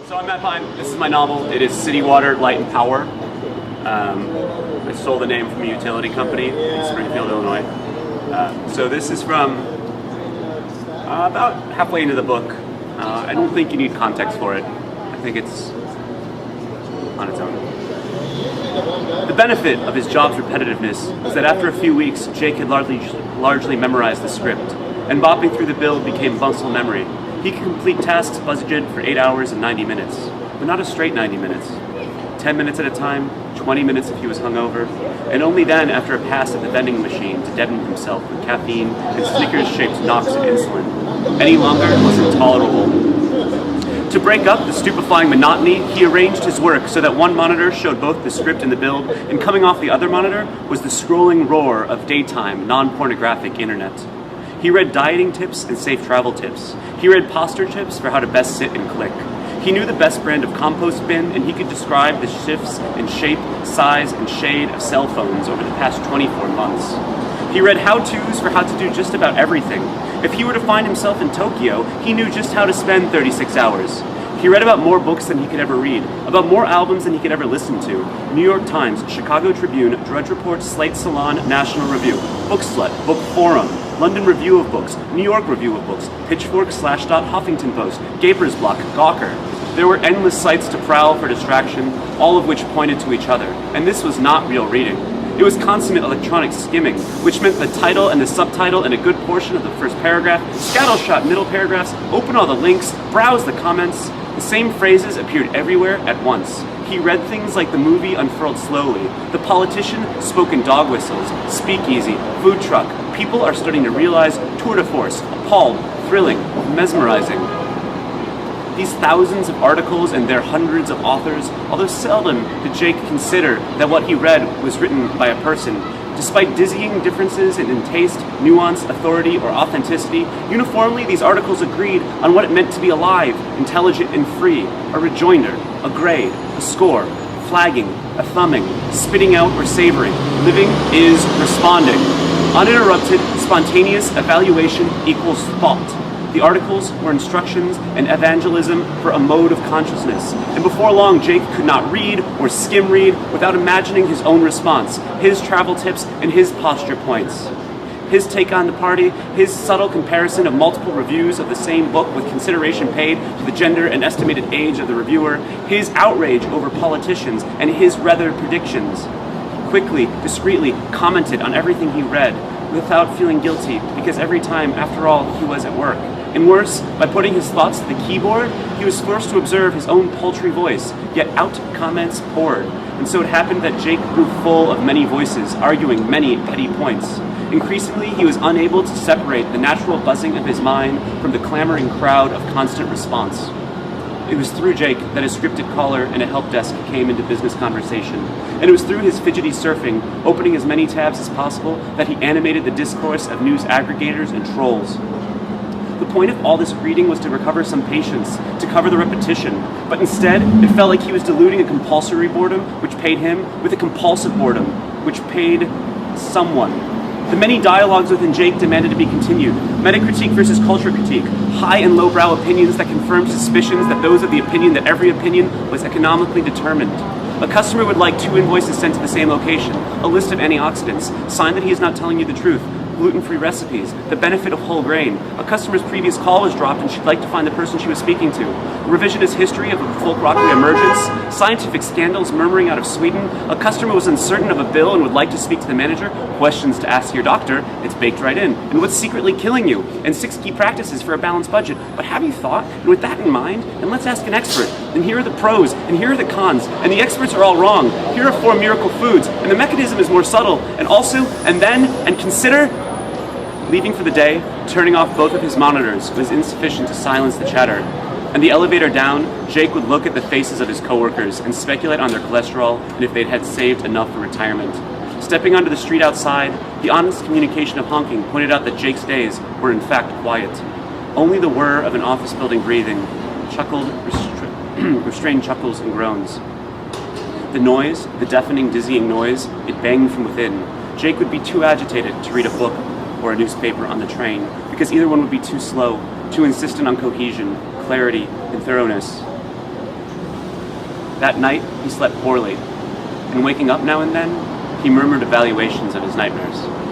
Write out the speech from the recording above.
So I'm Matt Pine. This is my novel. It is City Water, Light and Power. I stole the name from a utility company in Springfield, Illinois. So this is from about halfway into the book. I don't think you need context for it. I think it's on its own. The benefit of his job's repetitiveness was that after a few weeks, Jake had largely memorized the script, and bopping through the build became muscle memory. He could complete tasks budgeted for 8 hours and 90 minutes, but not a straight 90 minutes. 10 minutes at a time, 20 minutes if he was hungover, and only then after a pass at the vending machine to deaden himself with caffeine and Snickers-shaped knocks of insulin. Any longer was intolerable. To break up the stupefying monotony, he arranged his work so that one monitor showed both the script and the build, and coming off the other monitor was the scrolling roar of daytime, non-pornographic internet. He read dieting tips and safe travel tips. He read posture tips for how to best sit and click. He knew the best brand of compost bin, and he could describe the shifts in shape, size, and shade of cell phones over the past 24 months. He read how-tos for how to do just about everything. If he were to find himself in Tokyo, he knew just how to spend 36 hours. He read about more books than he could ever read, about more albums than he could ever listen to. New York Times, Chicago Tribune, Drudge Report, Slate Salon, National Review, Book Slut, Book Forum, London Review of Books, New York Review of Books, Pitchfork, Slashdot, Huffington Post, Gaper's Block, Gawker. There were endless sites to prowl for distraction, all of which pointed to each other. And this was not real reading. It was consummate electronic skimming, which meant the title and the subtitle and a good portion of the first paragraph, scattershot middle paragraphs, open all the links, browse the comments. The same phrases appeared everywhere at once. He read things like the movie unfurled slowly, the politician spoke in dog whistles, speakeasy, food truck. People are starting to realize tour de force, appalled, thrilling, mesmerizing. These thousands of articles and their hundreds of authors, although seldom did Jake consider that what he read was written by a person. Despite dizzying differences in taste, nuance, authority, or authenticity, uniformly these articles agreed on what it meant to be alive, intelligent, and free. A rejoinder, a grade, a score, flagging, a thumbing, spitting out or savoring. Living is responding. Uninterrupted, spontaneous evaluation equals thought. The articles were instructions and evangelism for a mode of consciousness. And before long, Jake could not read or skim read without imagining his own response, his travel tips, and his posture points. His take on the party, his subtle comparison of multiple reviews of the same book with consideration paid to the gender and estimated age of the reviewer, his outrage over politicians, and his rather predictions. Quickly, discreetly commented on everything he read without feeling guilty, because every time, after all, he was at work. And worse, by putting his thoughts to the keyboard, he was forced to observe his own paltry voice, yet out comments poured. And so it happened that Jake grew full of many voices, arguing many petty points. Increasingly, he was unable to separate the natural buzzing of his mind from the clamoring crowd of constant response. It was through Jake that a scripted caller and a help desk came into business conversation. And it was through his fidgety surfing, opening as many tabs as possible, that he animated the discourse of news aggregators and trolls. The point of all this reading was to recover some patience, to cover the repetition, but instead, it felt like he was diluting a compulsory boredom, which paid him, with a compulsive boredom, which paid someone. The many dialogues within Jake demanded to be continued. Metacritique versus culture critique, high and lowbrow opinions that confirmed suspicions that those of the opinion that every opinion was economically determined. A customer would like 2 invoices sent to the same location, a list of antioxidants, sign that he is not telling you the truth, gluten-free recipes, the benefit of whole grain. A customer's previous call was dropped and she'd like to find the person she was speaking to. A revisionist history of a folk rock reemergence, scientific scandals murmuring out of Sweden. A customer was uncertain of a bill and would like to speak to the manager. Questions to ask your doctor. It's baked right in. And what's secretly killing you? And 6 key practices for a balanced budget. But have you thought? And with that in mind, and let's ask an expert. And here are the pros, and here are the cons, and the experts are all wrong. Here are 4 miracle foods, and the mechanism is more subtle. And also, and then, and consider. Leaving for the day, turning off both of his monitors was insufficient to silence the chatter. And the elevator down, Jake would look at the faces of his coworkers and speculate on their cholesterol and if they'd had saved enough for retirement. Stepping onto the street outside, the honest communication of honking pointed out that Jake's days were in fact quiet. Only the whir of an office building breathing, restrained chuckles and groans. The noise, the deafening, dizzying noise, it banged from within. Jake would be too agitated to read a book or a newspaper on the train, because either one would be too slow, too insistent on cohesion, clarity, and thoroughness. That night, he slept poorly, and waking up now and then, he murmured evaluations of his nightmares.